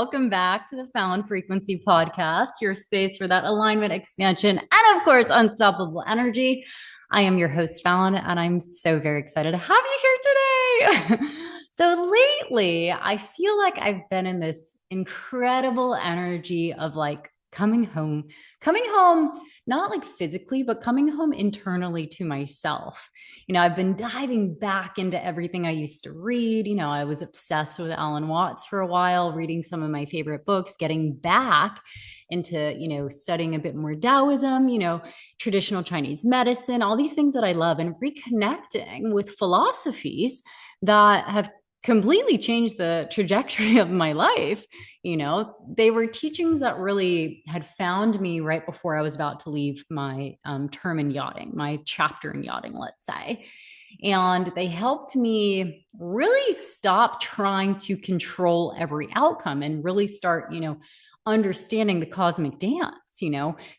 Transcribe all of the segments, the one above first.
welcome back to the Found Frequency Podcast, your space for that alignment, expansion, and of course, unstoppable energy. I am your host, Fallon, and I'm so very excited to have you here today. So lately, I feel like I've been in this incredible energy of like coming home, not like physically, but coming home internally to myself. I've been diving back into everything I used to read. I was obsessed with Alan Watts for a while, reading some of my favorite books, getting back into, studying a bit more Taoism, traditional Chinese medicine, all these things that I love, and reconnecting with philosophies that have completely changed the trajectory of my life. They were teachings that really had found me right before I was about to leave my term in yachting, my chapter in yachting, let's say. And they helped me really stop trying to control every outcome and really start, understanding the cosmic dance,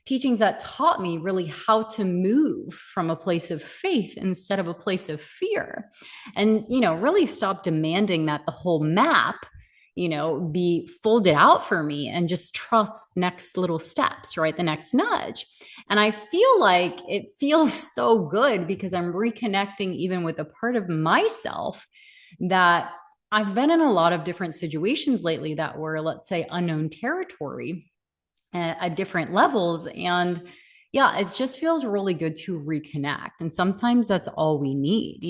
teachings that taught me really how to move from a place of faith instead of a place of fear. And, really stop demanding that the whole map, be folded out for me and just trust next little steps, right? The next nudge. And I feel like it feels so good because I'm reconnecting even with a part of myself that I've been in a lot of different situations lately that were, let's say, unknown territory at different levels. And yeah, it just feels really good to reconnect. And sometimes that's all we need,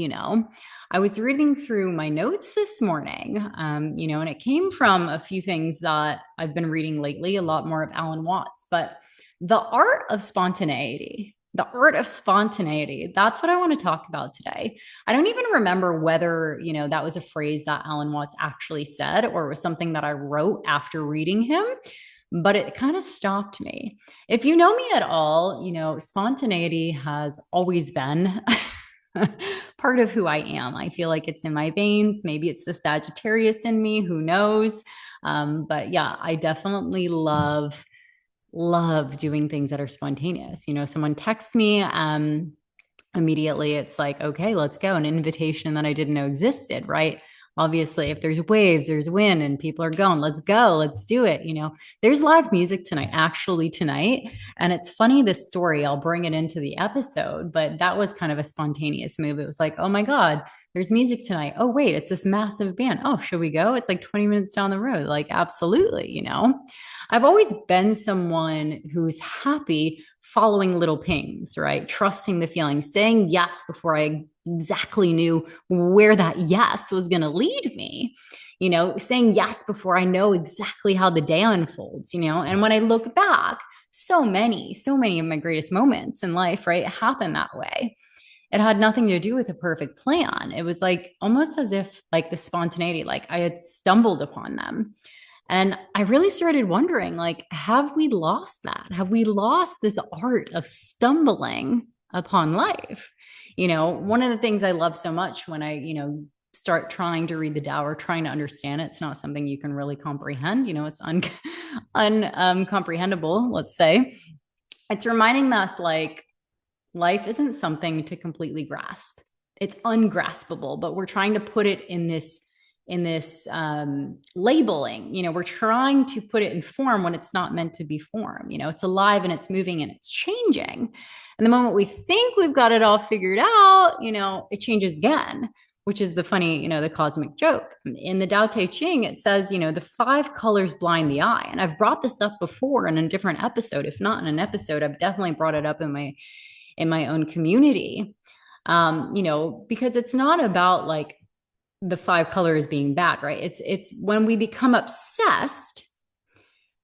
I was reading through my notes this morning, and it came from a few things that I've been reading lately, a lot more of Alan Watts, but the art of spontaneity. The art of spontaneity. That's what I want to talk about today. I don't even remember whether, that was a phrase that Alan Watts actually said or it was something that I wrote after reading him, but it kind of stopped me. If you know me at all, spontaneity has always been part of who I am. I feel like it's in my veins. Maybe it's the Sagittarius in me, who knows? But yeah, I definitely love doing things that are spontaneous. Someone texts me, immediately it's like, okay, let's go. An invitation that I didn't know existed, right? Obviously, if there's waves, there's wind and people are going, let's go, let's do it. There's live music tonight, actually tonight. And it's funny, this story, I'll bring it into the episode, but that was kind of a spontaneous move. It was like, oh my God, there's music tonight. Oh, wait, it's this massive band. Oh, should we go? It's like 20 minutes down the road. Like, absolutely, I've always been someone who's happy following little pings, right? Trusting the feeling, saying yes before I exactly knew where that yes was going to lead me, saying yes before I know exactly how the day unfolds, and when I look back, so many of my greatest moments in life, right, happen that way. It had nothing to do with a perfect plan. It was like almost as if like the spontaneity, like I had stumbled upon them. And I really started wondering, like, have we lost that? Have we lost this art of stumbling upon life? One of the things I love so much when I, start trying to read the Tao or trying to understand it, it's not something you can really comprehend. It's uncomprehendable, let's say. It's reminding us like life isn't something to completely grasp. It's ungraspable, but we're trying to put it in this labeling. We're trying to put it in form when it's not meant to be form. It's alive and it's moving and it's changing. And the moment we think we've got it all figured out, it changes again, which is the funny, the cosmic joke. In the Tao Te Ching, it says, the 5 colors blind the eye. And I've brought this up before in a different episode. If not in an episode, I've definitely brought it up in my own community. Because it's not about like the 5 colors being bad, right? It's when we become obsessed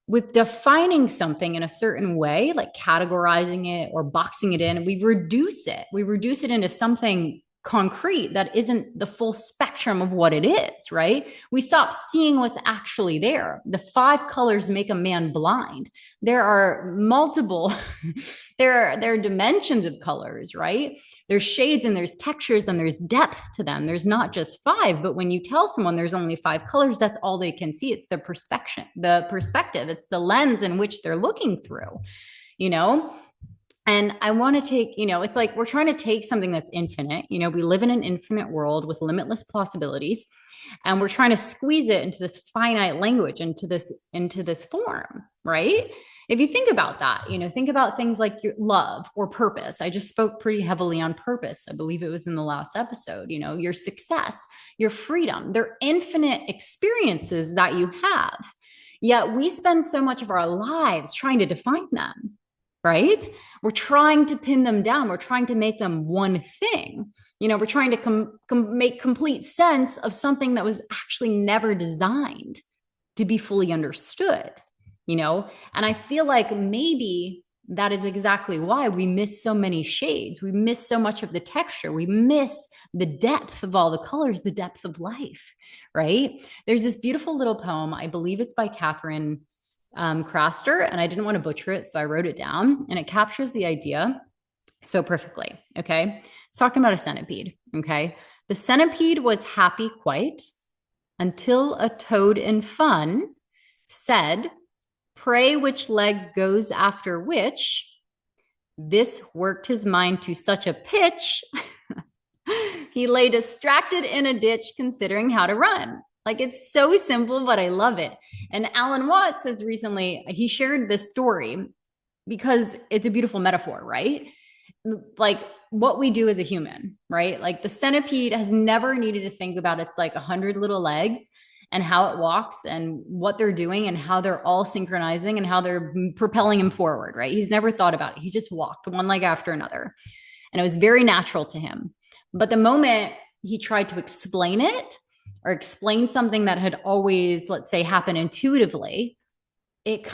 with defining something in a certain way, like categorizing it or boxing it in, we reduce it into something concrete that isn't the full spectrum of what it is, right? We stop seeing what's actually there. The 5 colors make a man blind. There are multiple, there are dimensions of colors, right? There's shades and there's textures and there's depth to them. There's not just 5, but when you tell someone there's only 5 colors, that's all they can see. It's the perspective, it's the lens in which they're looking through, And I want to take, it's like we're trying to take something that's infinite. We live in an infinite world with limitless possibilities. And we're trying to squeeze it into this finite language, into this form, right? If you think about that, think about things like your love or purpose. I just spoke pretty heavily on purpose. I believe it was in the last episode, your success, your freedom, they're infinite experiences that you have. Yet we spend so much of our lives trying to define them, right? We're trying to pin them down. We're trying to make them one thing. We're trying to make complete sense of something that was actually never designed to be fully understood, and I feel like maybe that is exactly why we miss so many shades. We miss so much of the texture. We miss the depth of all the colors, the depth of life, right? There's this beautiful little poem. I believe it's by Catherine Craster, and I didn't want to butcher it, so I wrote it down, and it captures the idea so perfectly. Okay. It's talking about a centipede. Okay. The centipede was happy quite until a toad in fun said, "Pray which leg goes after which?" This worked his mind to such a pitch, he lay distracted in a ditch, considering how to run. Like, it's so simple, but I love it. And Alan Watts has recently, he shared this story because it's a beautiful metaphor, right? Like what we do as a human, right? Like the centipede has never needed to think about its like 100 little legs and how it walks and what they're doing and how they're all synchronizing and how they're propelling him forward, right? He's never thought about it. He just walked one leg after another. And it was very natural to him. But the moment he tried to explain it or explain something that had always, let's say, happened intuitively, it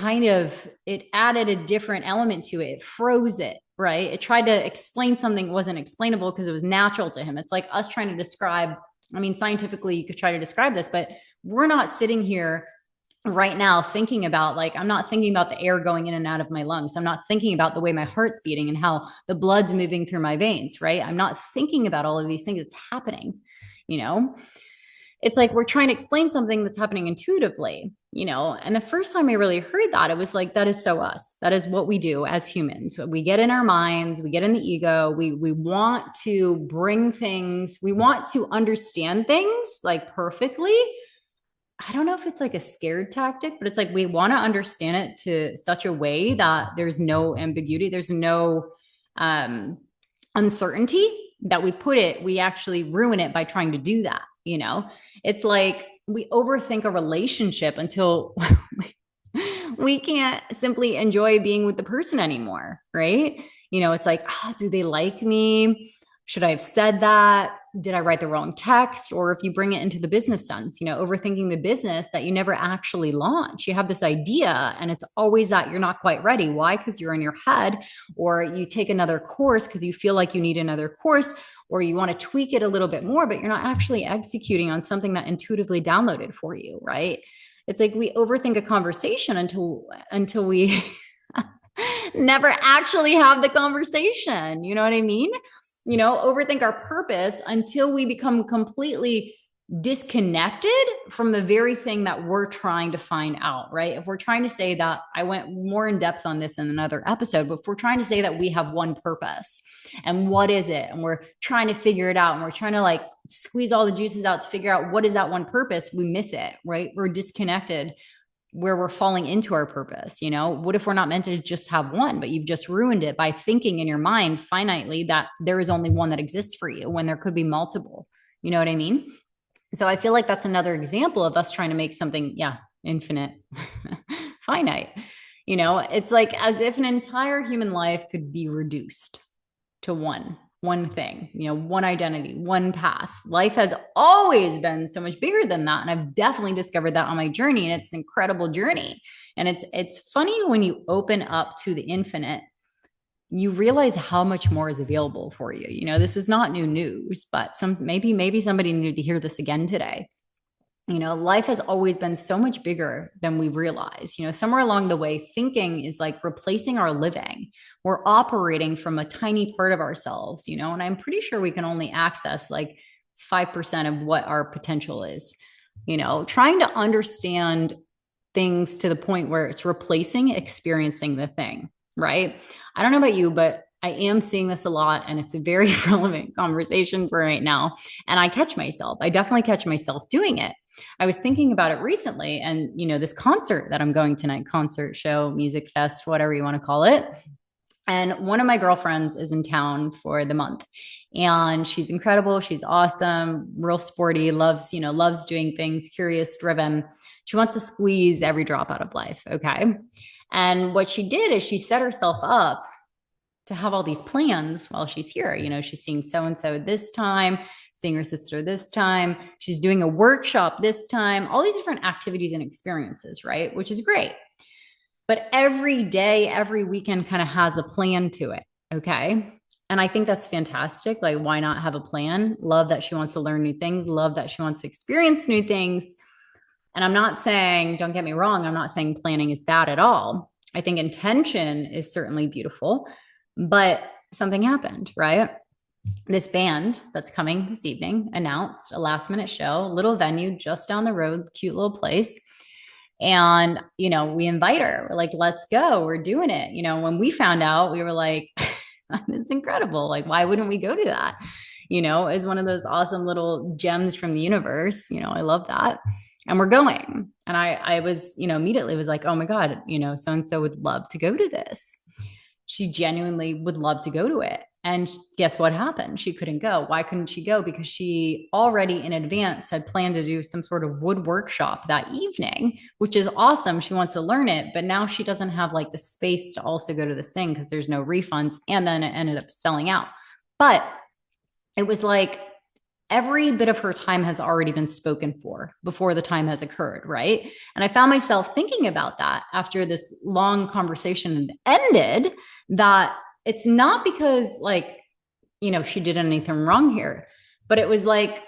added a different element to it. It froze it, right? It tried to explain something that wasn't explainable because it was natural to him. It's like us trying to describe, scientifically, you could try to describe this, but we're not sitting here right now thinking about, like, I'm not thinking about the air going in and out of my lungs. I'm not thinking about the way my heart's beating and how the blood's moving through my veins, right? I'm not thinking about all of these things that's happening, It's like we're trying to explain something that's happening intuitively, And the first time I really heard that, it was like, that is so us. That is what we do as humans. We get in our minds, we get in the ego, we want to bring things, we want to understand things like perfectly. I don't know if it's like a scared tactic, but it's like we want to understand it to such a way that there's no ambiguity, there's no uncertainty, that we actually ruin it by trying to do that. It's like we overthink a relationship until we can't simply enjoy being with the person anymore, right? It's like, do they like me? Should I have said that? Did I write the wrong text? Or if you bring it into the business sense, overthinking the business that you never actually launch. You have this idea and it's always that you're not quite ready. Why? Because you're in your head, or you take another course because you feel like you need another course, or you want to tweak it a little bit more, but you're not actually executing on something that intuitively downloaded for you, right? It's like we overthink a conversation until we never actually have the conversation. You know what I mean? Overthink our purpose until we become completely disconnected from the very thing that we're trying to find out, right? If we're trying to say that, I went more in depth on this in another episode, but if we're trying to say that we have one purpose, and what is it? And we're trying to figure it out, and we're trying to like squeeze all the juices out to figure out what is that one purpose, we miss it, right? We're disconnected where we're falling into our purpose. What if we're not meant to just have one, but you've just ruined it by thinking in your mind finitely that there is only one that exists for you when there could be multiple. You know what I mean? So I feel like that's another example of us trying to make something, infinite, finite. It's like as if an entire human life could be reduced to one thing, one identity, one path. Life has always been so much bigger than that. And I've definitely discovered that on my journey. And it's an incredible journey. And it's funny when you open up to the infinite, you realize how much more is available for you. This is not new news, but maybe somebody needed to hear this again today. Life has always been so much bigger than we realize. Somewhere along the way, thinking is like replacing our living. We're operating from a tiny part of ourselves, and I'm pretty sure we can only access like 5% of what our potential is. Trying to understand things to the point where it's replacing experiencing the thing, right? I don't know about you, but I am seeing this a lot, and it's a very relevant conversation for right now. And I catch myself. I definitely catch myself doing it. I was thinking about it recently, and this concert that I'm going tonight, concert show, music fest, whatever you want to call it. And one of my girlfriends is in town for the month, and she's incredible. She's awesome, real sporty, loves doing things, curious, driven. She wants to squeeze every drop out of life. Okay. And what she did is she set herself up to have all these plans while she's here. She's seeing so and so this time, seeing her sister this time. She's doing a workshop this time, all these different activities and experiences, right? Which is great. But every day, every weekend kind of has a plan to it. Okay. And I think that's fantastic. Like, why not have a plan? Love that she wants to learn new things, love that she wants to experience new things. And I'm not saying, don't get me wrong, I'm not saying planning is bad at all. I think intention is certainly beautiful, but something happened, right? This band that's coming this evening announced a last minute show, little venue just down the road, cute little place. And, we invite her. We're like, let's go. We're doing it. When we found out, we were like, it's incredible. Like, why wouldn't we go to that? Is one of those awesome little gems from the universe. I love that. And we're going. And I was, immediately was like, oh my God, so-and-so would love to go to this. She genuinely would love to go to it. And guess what happened? She couldn't go. Why couldn't she go? Because she already in advance had planned to do some sort of wood workshop that evening, which is awesome. She wants to learn it, but now she doesn't have like the space to also go to this thing because there's no refunds. And then it ended up selling out. But it was like every bit of her time has already been spoken for before the time has occurred, right? And I found myself thinking about that after this long conversation ended, that it's not because she did anything wrong here, but it was like,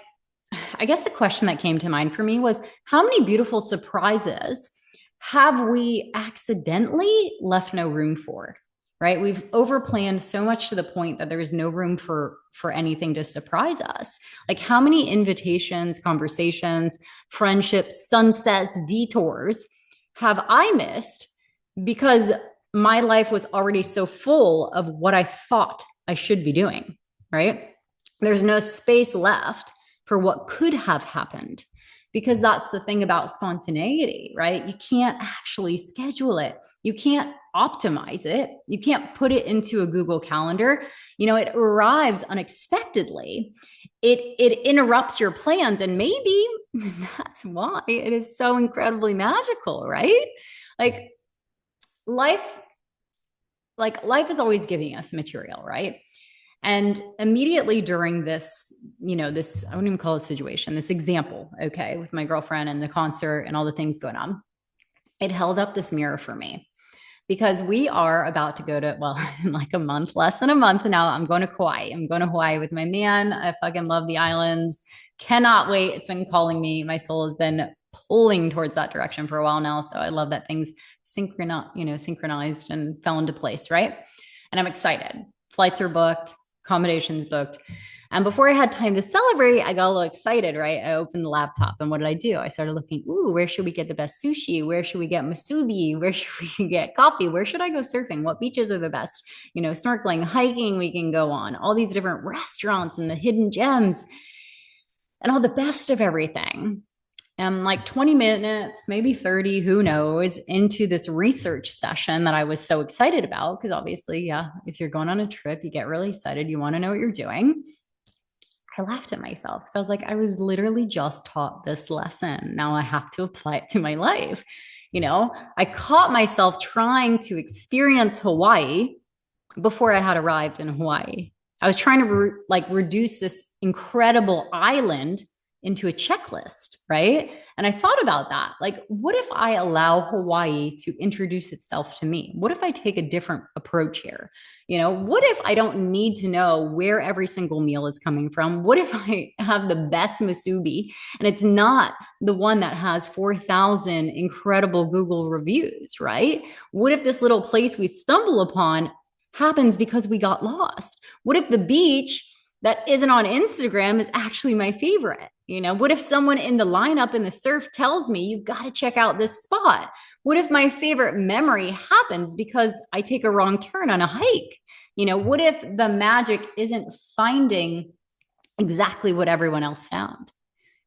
I guess the question that came to mind for me was, how many beautiful surprises have we accidentally left no room for? Right? We've overplanned so much to the point that there is no room for anything to surprise us. Like, how many invitations, conversations, friendships, sunsets, detours have I missed because my life was already so full of what I thought I should be doing, right? There's no space left for what could have happened, because that's the thing about spontaneity, right? You can't actually schedule it. You can't optimize it. You can't put it into a Google Calendar. It arrives unexpectedly. It interrupts your plans, and maybe that's why it is so incredibly magical, right? Life is always giving us material, right? And immediately during this, this, I wouldn't even call it a situation, this example, okay, with my girlfriend and the concert and all the things going on, it held up this mirror for me, because we are about to go to, well, in like a month, less than a month now, I'm going to Kauai. I'm going to Hawaii with my man. I fucking love the islands. Cannot wait. It's been calling me. My soul has been pulling towards that direction for a while now. So I love that things synchronized and fell into place, right? And I'm excited. Flights are booked, accommodations booked. And before I had time to celebrate, I got a little excited, right? I opened the laptop, and what did I do? I started looking, where should we get the best sushi? Where should we get masubi? Where should we get coffee? Where should I go surfing? What beaches are the best? Snorkeling, hiking we can go on, all these different restaurants and the hidden gems and all the best of everything. And like 20 minutes, maybe 30, who knows, into this research session that I was so excited about, because obviously, yeah, if you're going on a trip, you get really excited. You want to know what you're doing. I laughed at myself because I was like, I was literally just taught this lesson. Now I have to apply it to my life. I caught myself trying to experience Hawaii before I had arrived in Hawaii. I was trying to reduce this incredible island into a checklist, right? And I thought about that. Like, what if I allow Hawaii to introduce itself to me? What if I take a different approach here? What if I don't need to know where every single meal is coming from? What if I have the best masubi and it's not the one that has 4,000 incredible Google reviews, right? What if this little place we stumble upon happens because we got lost? What if the beach that isn't on Instagram is actually my favorite? What if someone in the lineup in the surf tells me, you got to check out this spot? What if my favorite memory happens because I take a wrong turn on a hike? What if the magic isn't finding exactly what everyone else found,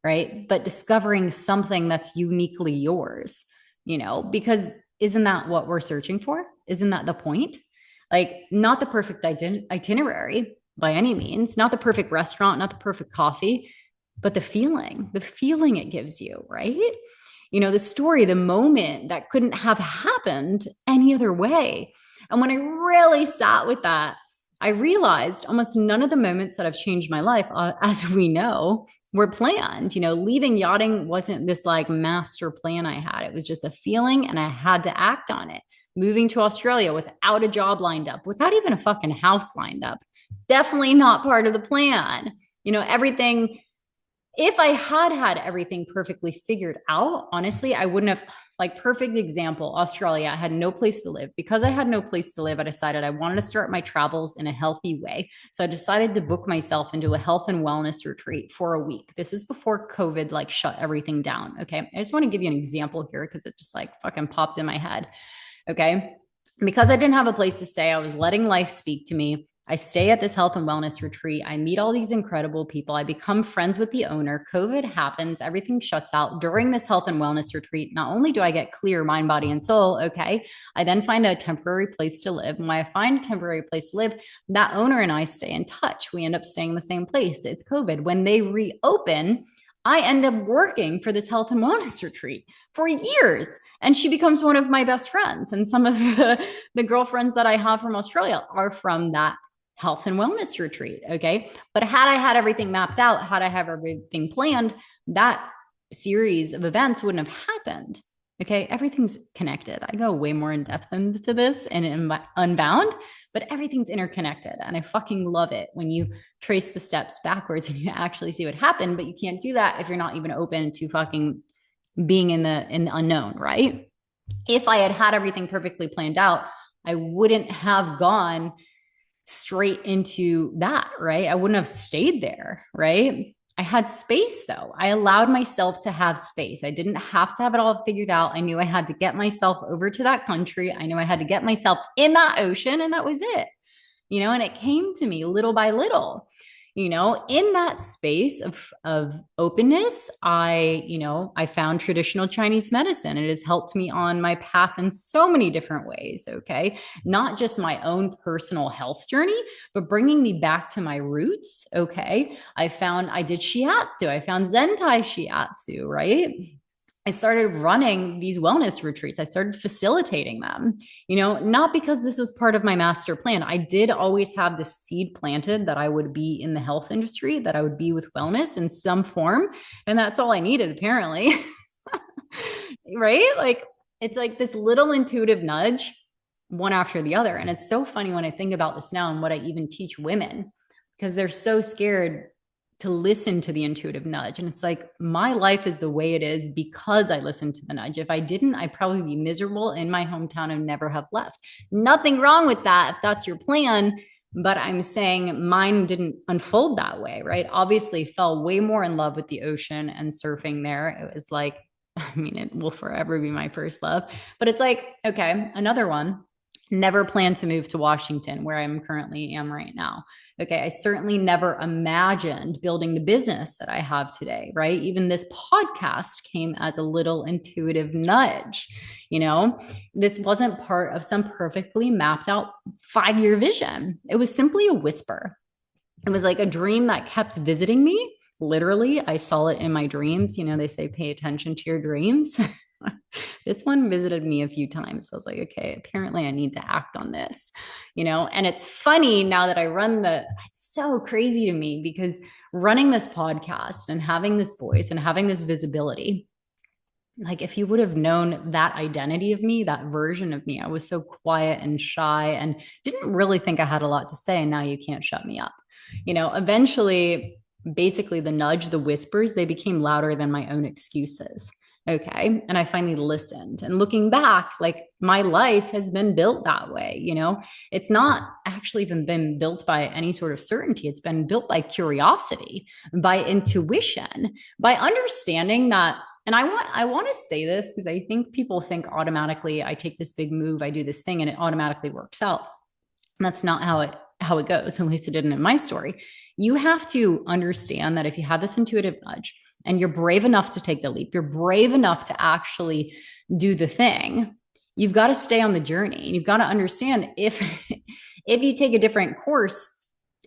right? But discovering something that's uniquely yours, because isn't that what we're searching for? Isn't that the point? Like, not the perfect itinerary by any means, not the perfect restaurant, not the perfect coffee, but the feeling it gives you, right? The story, the moment that couldn't have happened any other way. And when I really sat with that, I realized almost none of the moments that have changed my life, as we know, were planned. Leaving yachting wasn't this like master plan I had. It was just a feeling and I had to act on it. Moving to Australia without a job lined up, without even a fucking house lined up, definitely not part of the plan. Everything, if I had everything perfectly figured out, honestly, I wouldn't have, like, perfect example, Australia. I had no place to live. Because I had no place to live, I decided I wanted to start my travels in a healthy way. So I decided to book myself into a health and wellness retreat for a week. This is before COVID, like, shut everything down. Okay. I just want to give you an example here because it just like fucking popped in my head. Okay. Because I didn't have a place to stay, I was letting life speak to me. I stay at this health and wellness retreat. I meet all these incredible people. I become friends with the owner. COVID happens. Everything shuts out during this health and wellness retreat. Not only do I get clear mind, body, and soul, okay, I then find a temporary place to live. And when I find a temporary place to live, that owner and I stay in touch. We end up staying in the same place. It's COVID. When they reopen, I end up working for this health and wellness retreat for years. And she becomes one of my best friends. And some of the girlfriends that I have from Australia are from that health and wellness retreat. Okay. But had I had everything mapped out, had I have everything planned, that series of events wouldn't have happened. Okay. Everything's connected. I go way more in depth into this and in Unbound, but everything's interconnected. And I fucking love it when you trace the steps backwards and you actually see what happened. But you can't do that if you're not even open to fucking being in the unknown, right? If I had everything perfectly planned out, I wouldn't have gone straight into that, right? I wouldn't have stayed there, right? I had space though. I allowed myself to have space. I didn't have to have it all figured out. I knew I had to get myself over to that country. I knew I had to get myself in that ocean, and that was it. And it came to me little by little. In that space of openness, I found traditional Chinese medicine. It has helped me on my path in so many different ways. Okay. Not just my own personal health journey, but bringing me back to my roots. Okay. I did shiatsu. I found Zentai shiatsu, right? I started running these wellness retreats. I started facilitating them, not because this was part of my master plan. I did always have this seed planted that I would be in the health industry, that I would be with wellness in some form. And that's all I needed, apparently. Right? Like, it's like this little intuitive nudge, one after the other. And it's so funny when I think about this now and what I even teach women, because they're so scared to listen to the intuitive nudge. And it's like, my life is the way it is because I listened to the nudge. If I didn't, I'd probably be miserable in my hometown and never have left. Nothing wrong with that if that's your plan. But I'm saying mine didn't unfold that way, right? Obviously, fell way more in love with the ocean and surfing there. It was like, it will forever be my first love. But it's like, okay, another one. Never planned to move to Washington, where I'm currently am right now. Okay. I certainly never imagined building the business that I have today, right? Even this podcast came as a little intuitive nudge. This wasn't part of some perfectly mapped out 5-year vision. It was simply a whisper. It was like a dream that kept visiting me. Literally, I saw it in my dreams. They say pay attention to your dreams. This one visited me a few times. I was like, okay, apparently I need to act on this, and it's funny now that I it's so crazy to me because running this podcast and having this voice and having this visibility, like, if you would have known that identity of me, that version of me, I was so quiet and shy and didn't really think I had a lot to say. And now you can't shut me up. Eventually, basically the nudge, the whispers, they became louder than my own excuses. Okay. And I finally listened. And looking back, like, my life has been built that way. It's not actually even been built by any sort of certainty. It's been built by curiosity, by intuition, by understanding that. And I want to say this because I think people think automatically I take this big move, I do this thing, and it automatically works out. That's not how it goes. At least it didn't in my story. You have to understand that if you have this intuitive nudge and you're brave enough to take the leap, you're brave enough to actually do the thing, you've got to stay on the journey. You've got to understand if if you take a different course,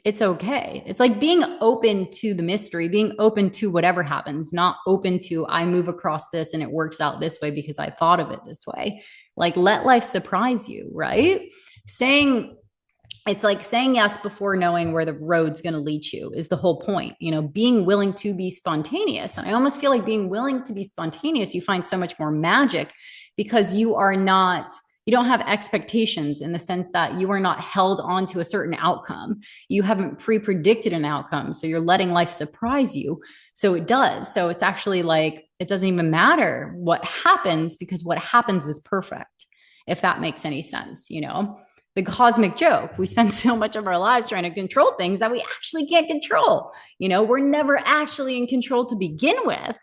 it's okay. It's like being open to the mystery, being open to whatever happens, not open to I move across this and it works out this way because I thought of it this way. Like let life surprise you, right? Saying It's like saying yes before knowing where the road's going to lead you is the whole point. Being willing to be spontaneous. And I almost feel like being willing to be spontaneous, you find so much more magic because you don't have expectations in the sense that you are not held on to a certain outcome. You haven't pre-predicted an outcome. So you're letting life surprise you. So it does. So it's actually like, it doesn't even matter what happens because what happens is perfect, if that makes any sense. The cosmic joke. We spend so much of our lives trying to control things that we actually can't control. We're never actually in control to begin with.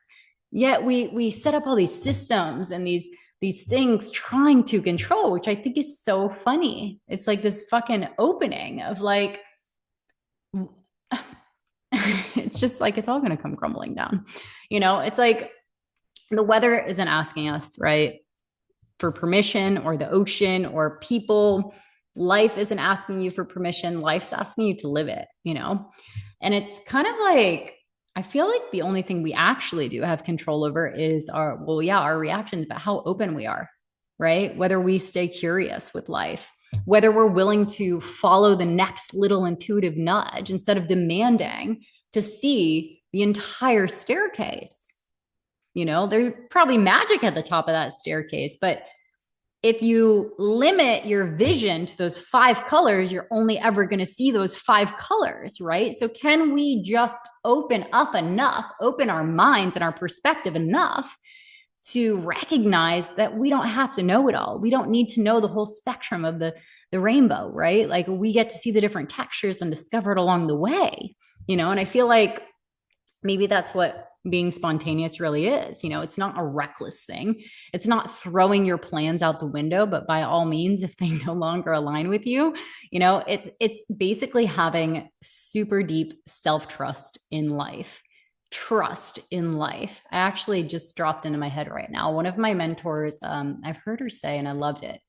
Yet we set up all these systems and these things trying to control, which I think is so funny. It's like this fucking opening of like, it's just like it's all going to come crumbling down. It's like the weather isn't asking us, right, for permission, or the ocean or people. Life isn't asking you for permission. Life's asking you to live it. And it's kind of like, I feel like the only thing we actually do have control over is our reactions, but how open we are, right? Whether we stay curious with life, whether we're willing to follow the next little intuitive nudge instead of demanding to see the entire staircase. There's probably magic at the top of that staircase, but if you limit your vision to those 5 colors, you're only ever going to see those 5 colors, right? So can we just open up enough, open our minds and our perspective enough to recognize that we don't have to know it all. We don't need to know the whole spectrum of the rainbow, right? Like we get to see the different textures and discover it along the way, and I feel like maybe that's what being spontaneous really is. It's not a reckless thing. It's not throwing your plans out the window, but by all means, if they no longer align with you, it's basically having super deep self-trust in life. Trust in life. I actually just dropped into my head right now. One of my mentors, I've heard her say, and I loved it.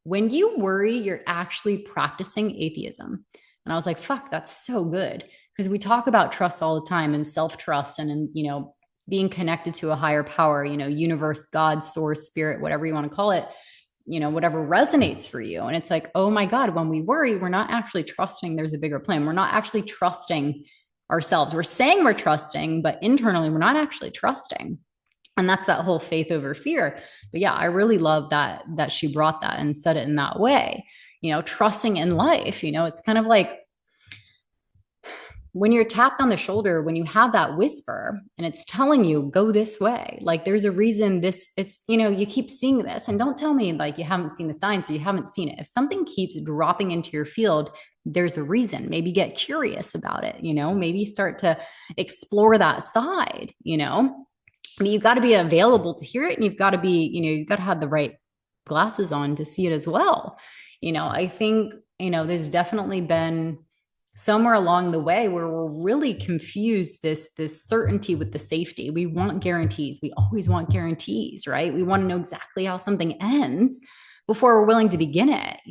When you worry, you're actually practicing atheism. And I was like, fuck, that's so good. Because we talk about trust all the time and self-trust and being connected to a higher power, universe, God, source, spirit, whatever you want to call it, whatever resonates for you. And it's like, oh my God, when we worry, we're not actually trusting there's a bigger plan. We're not actually trusting ourselves. We're saying we're trusting, but internally we're not actually trusting. And that's that whole faith over fear. But yeah, I really love that she brought that and said it in that way, trusting in life. It's kind of like, when you're tapped on the shoulder, when you have that whisper and it's telling you go this way, like there's a reason this is, you keep seeing this. And don't tell me like you haven't seen the signs or you haven't seen it. If something keeps dropping into your field, there's a reason. Maybe get curious about it, maybe start to explore that side, I mean, you've got to be available to hear it, and you've got to be, you've got to have the right glasses on to see it as well. I think, there's definitely been somewhere along the way where we're really confused this certainty with the safety. We want guarantees. We always want guarantees, right? We want to know exactly how something ends before we're willing to begin it.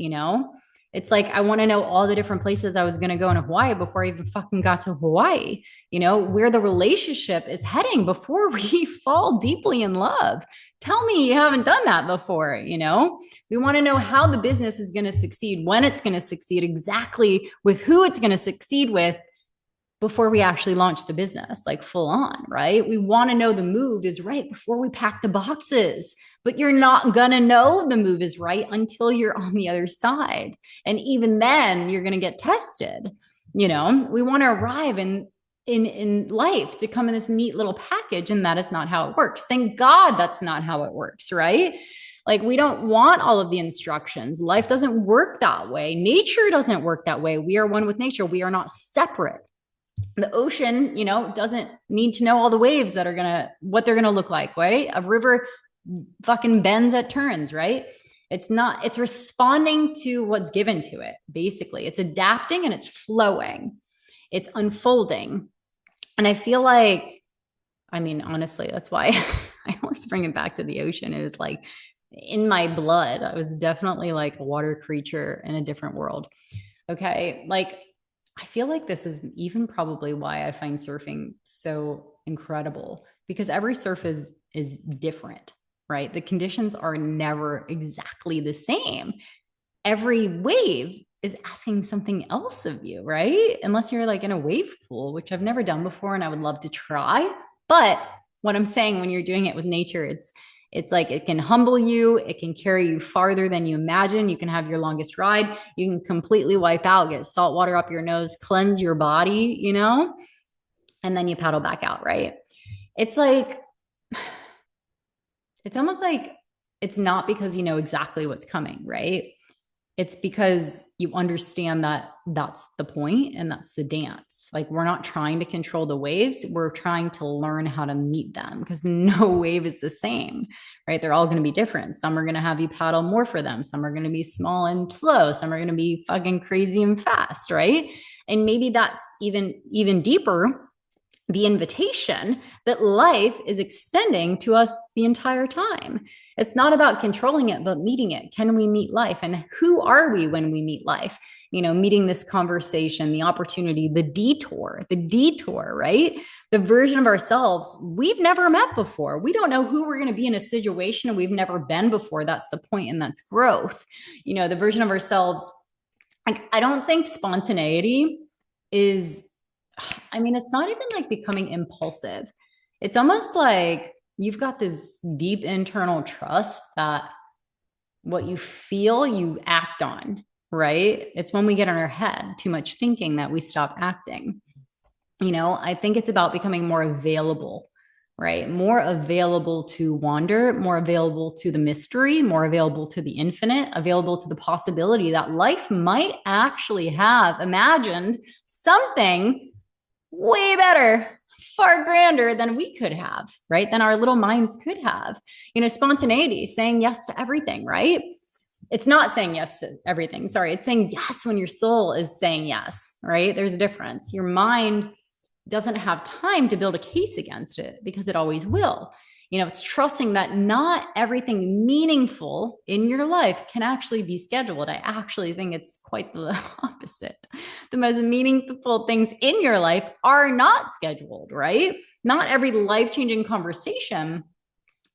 It's like, I want to know all the different places I was going to go in Hawaii before I even fucking got to Hawaii, where the relationship is heading before we fall deeply in love. Tell me you haven't done that before. We want to know how the business is going to succeed, when it's going to succeed, exactly with who it's going to succeed with before we actually launch the business, like full on, right? We want to know the move is right before we pack the boxes, but you're not going to know the move is right until you're on the other side. And even then you're going to get tested. We want to arrive in life to come in this neat little package. And that is not how it works. Thank God that's not how it works, right? Like we don't want all of the instructions. Life doesn't work that way. Nature doesn't work that way. We are one with nature. We are not separate. The ocean, doesn't need to know all the waves what they're going to look like, right? A river fucking bends at turns, right? It's responding to what's given to it. Basically, it's adapting and it's flowing. It's unfolding. And I feel like, I mean, honestly, that's why I always bring it back to the ocean. It was like in my blood. I was definitely like a water creature in a different world. Okay. Like, I feel like this is even probably why I find surfing so incredible, because every surf is different, right? The conditions are never exactly the same. Every wave is asking something else of you, right? Unless you're like in a wave pool, which I've never done before and I would love to try. But what I'm saying, when you're doing it with nature, it's like it can humble you, it can carry you farther than you imagine. You can have your longest ride, you can completely wipe out, get salt water up your nose, cleanse your body, and then you paddle back out, right? It's like, it's almost like it's not because you know exactly what's coming, right? It's because you understand that that's the point and that's the dance. Like, we're not trying to control the waves. We're trying to learn how to meet them, because no wave is the same, right? They're all going to be different. Some are going to have you paddle more for them. Some are going to be small and slow. Some are going to be fucking crazy and fast, right? And maybe that's even deeper, the invitation that life is extending to us the entire time. It's not about controlling it, but meeting it. Can we meet life? And who are we when we meet life? Meeting this conversation, the opportunity, the detour, right? The version of ourselves we've never met before. We don't know who we're going to be in a situation we've never been before. That's the point, and that's growth. The version of ourselves. I don't think spontaneity is, I mean, it's not even like becoming impulsive. It's almost like you've got this deep internal trust that what you feel, you act on, right? It's when we get in our head too much thinking that we stop acting. I think it's about becoming more available, right? More available to wander, more available to the mystery, more available to the infinite, available to the possibility that life might actually have imagined something way better, far grander than we could have, right? Than our little minds could have. Spontaneity, saying yes to everything, right? It's not saying yes to everything. Sorry. It's saying yes when your soul is saying yes, right? There's a difference. Your mind doesn't have time to build a case against it, because it always will. It's trusting that not everything meaningful in your life can actually be scheduled. I actually think it's quite the opposite. The most meaningful things in your life are not scheduled, right? Not every life-changing conversation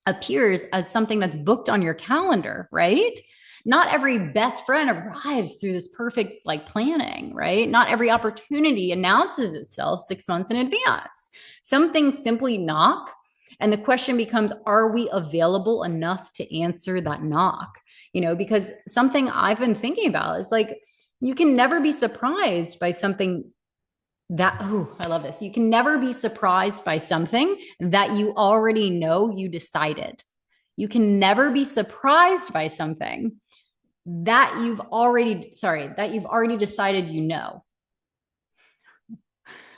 appears as something that's booked on your calendar, right? Not every best friend arrives through this perfect planning, right? Not every opportunity announces itself 6 months in advance. Some things simply knock. And the question becomes, are we available enough to answer that knock? Because something I've been thinking about is like, you can never be surprised by something I love this. You can never be surprised by something that you already know you decided. You can never be surprised by something that you've already decided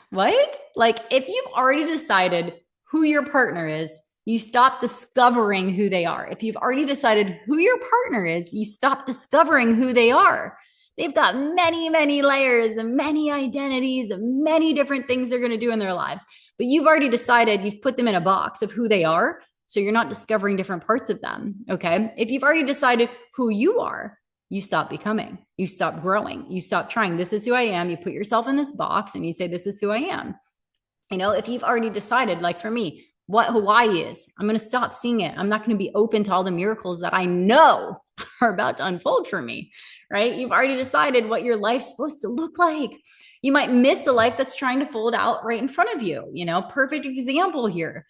What? Like, if you've already decided who your partner is, you stop discovering who they are. If you've already decided who your partner is, you stop discovering who they are. They've got many, many layers and many identities and many different things they're going to do in their lives. But you've already decided, you've put them in a box of who they are. So you're not discovering different parts of them. Okay. If you've already decided who you are, you stop becoming, you stop growing, you stop trying. This is who I am. You put yourself in this box and you say, this is who I am. If you've already decided, like for me, what Hawaii is, I'm going to stop seeing it. I'm not going to be open to all the miracles that I know are about to unfold for me, right? You've already decided what your life's supposed to look like. You might miss the life that's trying to fold out right in front of you. Perfect example here.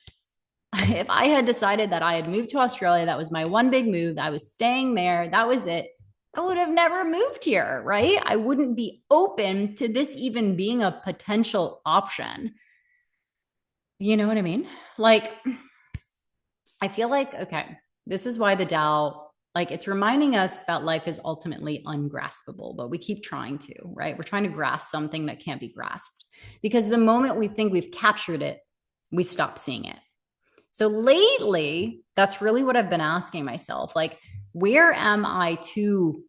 If I had decided that I had moved to Australia, that was my one big move, I was staying there, that was it, I would have never moved here, right? I wouldn't be open to this even being a potential option. You know what I mean? Like, I feel like, okay, this is why the Tao, it's reminding us that life is ultimately ungraspable, but we keep trying to, right? We're trying to grasp something that can't be grasped, because the moment we think we've captured it, we stop seeing it. So lately, that's really what I've been asking myself. Like, Where am I too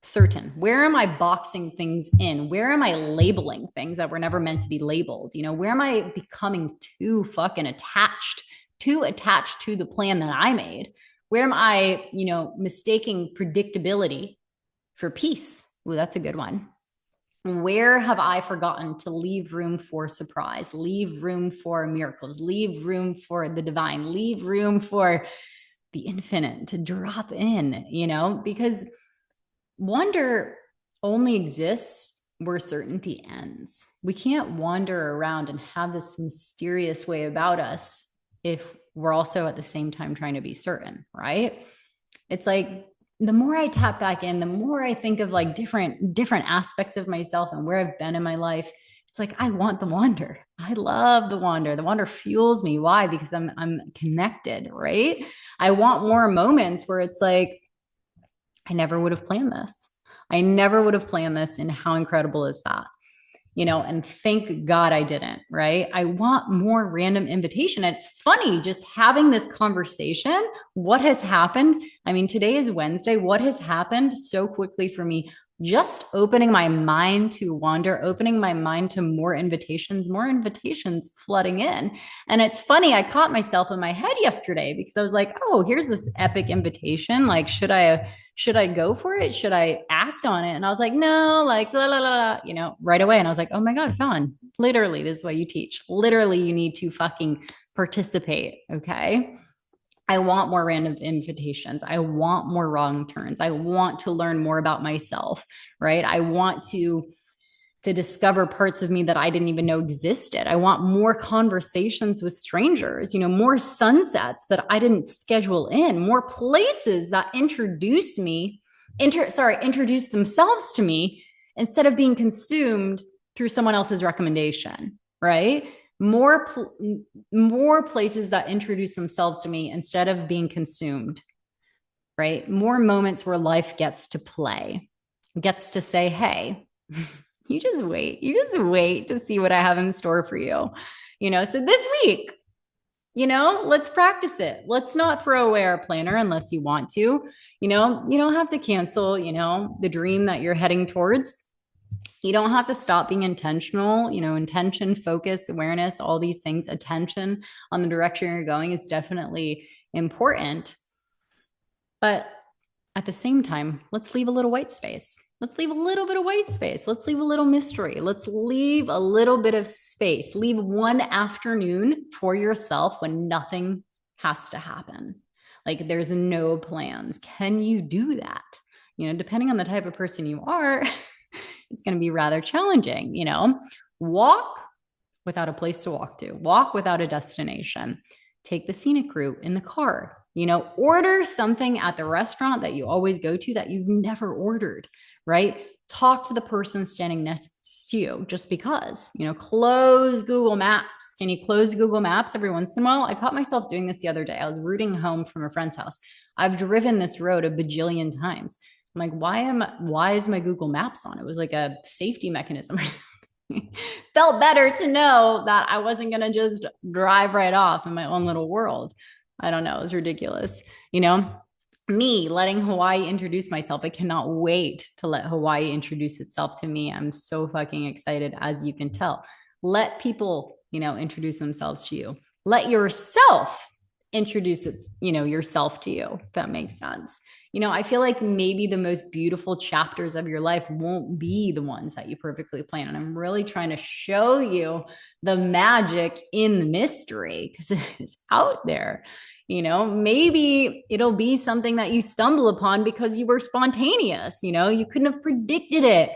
certain? Where am I boxing things in? Where am I labeling things that were never meant to be labeled? Where am I becoming too fucking too attached to the plan that I made? Where am I, mistaking predictability for peace? Ooh, that's a good one. Where have I forgotten to leave room for surprise, leave room for miracles, leave room for the divine, leave room for the infinite to drop in, because wonder only exists where certainty ends. We can't wander around and have this mysterious way about us if we're also at the same time trying to be certain, right? It's like the more I tap back in, the more I think of like different aspects of myself and where I've been in my life. It's like I want the wander. I love the wander. The wander fuels me. Why? Because I'm connected, right? I want more moments where it's like I never would have planned this. I never would have planned this. And how incredible is that? And thank God I didn't, right? I want more random invitation. And it's funny just having this conversation. What has happened? I mean, today is Wednesday. What has happened so quickly for me? Just opening my mind to wander, opening my mind to more invitations flooding in. And it's funny, I caught myself in my head yesterday because I was like, oh, here's this epic invitation. Like, should I go for it? Should I act on it? And I was like, no, like, la, la, la, right away. And I was like, oh my God, Fawn, literally, this is what you teach. Literally, you need to fucking participate. Okay. I want more random invitations. I want more wrong turns. I want to learn more about myself, right? I want to discover parts of me that I didn't even know existed. I want more conversations with strangers, more sunsets that I didn't schedule in, more places that introduce themselves to me instead of being consumed through someone else's recommendation, right? More places that introduce themselves to me instead of being consumed, right? More moments where life gets to play, gets to say, hey, you just wait to see what I have in store for you. So this week, let's practice it. Let's not throw away our planner unless you want to. You don't have to cancel, the dream that you're heading towards. You don't have to stop being intentional. Intention, focus, awareness, all these things, attention on the direction you're going is definitely important. But at the same time, let's leave a little white space. Let's leave a little bit of white space. Let's leave a little mystery. Let's leave a little bit of space. Leave one afternoon for yourself when nothing has to happen. Like there's no plans. Can you do that? Depending on the type of person you are, it's going to be rather challenging. Walk without a place to walk to, walk without a destination, take the scenic route in the car, order something at the restaurant that you always go to that you've never ordered, right? Talk to the person standing next to you just because, close Google Maps. Can you close Google Maps every once in a while? I caught myself doing this the other day. I was routing home from a friend's house. I've driven this road a bajillion times. I'm like, why is my Google Maps on? It was like a safety mechanism or something. Felt better to know that I wasn't going to just drive right off in my own little world. I don't know. It was ridiculous. Me letting Hawaii introduce myself. I cannot wait to let Hawaii introduce itself to me. I'm so fucking excited, as you can tell. Let people, introduce themselves to you. Let yourself introduce yourself to you, if that makes sense. I feel like maybe the most beautiful chapters of your life won't be the ones that you perfectly plan. And I'm really trying to show you the magic in the mystery because it is out there. Maybe it'll be something that you stumble upon because you were spontaneous. You couldn't have predicted it.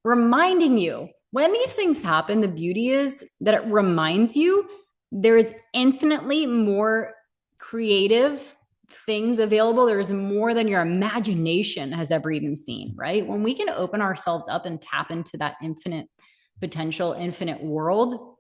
Reminding you when these things happen, the beauty is that it reminds you there is infinitely more creative things available. There's more than your imagination has ever even seen, right? When we can open ourselves up and tap into that infinite potential, infinite world,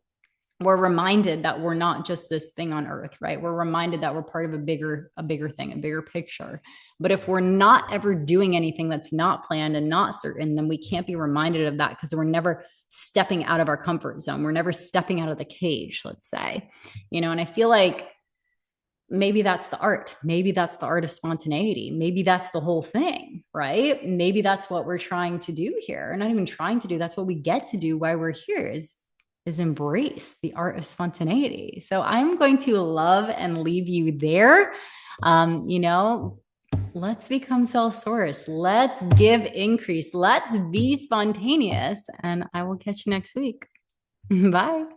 we're reminded that we're not just this thing on earth, right? We're reminded that we're part of a bigger thing, a bigger picture. But if we're not ever doing anything that's not planned and not certain, then we can't be reminded of that because we're never stepping out of our comfort zone. We're never stepping out of the cage, let's say, and I feel like maybe that's the art. Maybe that's the art of spontaneity. Maybe that's the whole thing, right? Maybe that's what we're trying to do here. Or not even trying to do. That's what we get to do while we're here is embrace the art of spontaneity. So I'm going to love and leave you there. You know, let's become self-sourced. Let's give increase. Let's be spontaneous. And I will catch you next week. Bye.